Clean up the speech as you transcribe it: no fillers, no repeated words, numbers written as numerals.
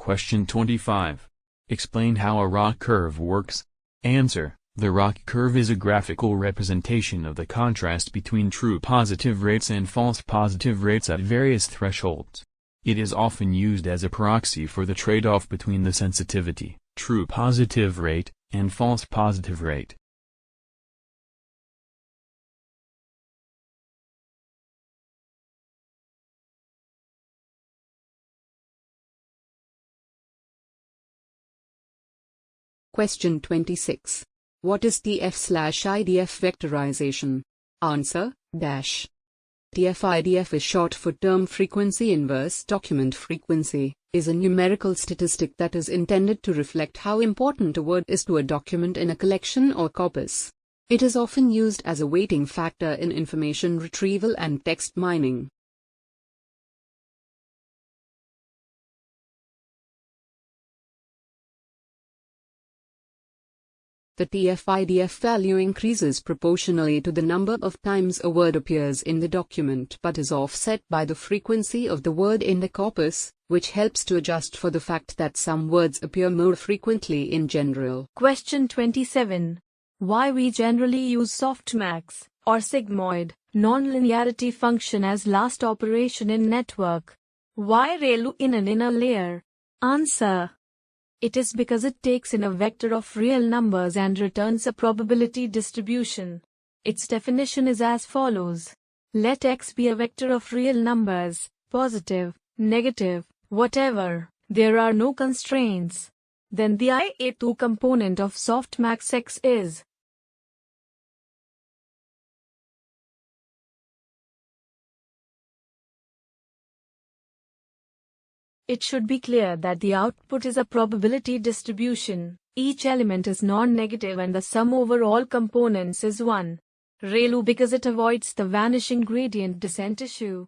Question 25. Explain how a ROC curve works. Answer. The ROC curve is a graphical representation of the contrast between true positive rates and false positive rates at various thresholds. It is often used as a proxy for the trade-off between the sensitivity, true positive rate, and false positive rate. Question 26. What is TF/IDF vectorization? Answer, dash. TF-IDF is short for term frequency inverse document frequency, is a numerical statistic that is intended to reflect how important a word is to a document in a collection or corpus. It is often used as a weighting factor in information retrieval and text mining. The TF-IDF value increases proportionally to the number of times a word appears in the document but is offset by the frequency of the word in the corpus, which helps to adjust for the fact that some words appear more frequently in general. Question 27. Why we generally use softmax, or sigmoid, non-linearity function as last operation in network? Why RELU in an inner layer? Answer. It is because it takes in a vector of real numbers and returns a probability distribution. Its definition is as follows. Let X be a vector of real numbers, positive, negative, whatever. There are no constraints. Then the IA2 component of softmax X is. It should be clear that the output is a probability distribution. Each element is non-negative and the sum over all components is 1. RELU because it avoids the vanishing gradient descent issue.